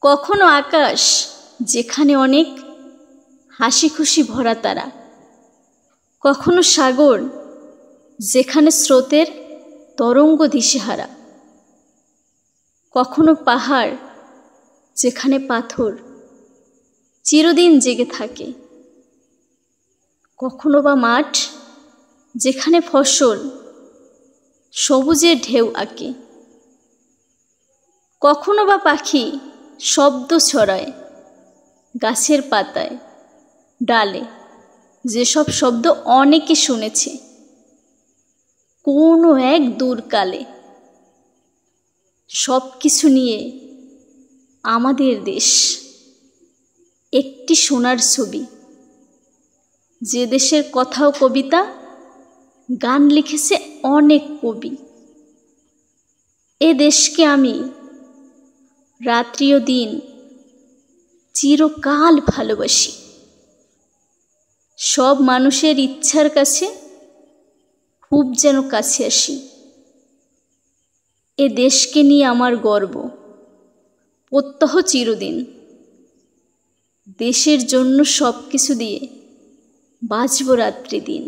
কখনো আকাশ যেখানে অনেক হাসি খুশি ভরা তারা, কখনো সাগর যেখানে স্রোতের তরঙ্গ দিশেহারা, কখনো পাহাড় যেখানে পাথর চিরদিন জেগে থাকে, কখনো বা মাঠ যেখানে ফসল সবুজের ঢেউ আঁকে, কখনো বা পাখি শব্দ ছড়ায় গাছের পাতায় ডালে, যেসব শব্দ অনেকে শুনেছে কোনো এক দূরকালে। সব কিছু নিয়ে আমাদের দেশ একটি সোনার ছবি, যে দেশের কথা ও কবিতা গান লিখেছে অনেক কবি। এ দেশকে আমি রাত্রি ও দিন চিরকাল ভালোবাসি। সব মানুষের ইচ্ছার কাছে খুব যেন কাছে আসি। এ দেশকে নিয়ে আমার গর্ব প্রত্যহ চিরদিন। দেশের জন্য সব কিছু দিয়ে বাঁচব রাত্রি দিন।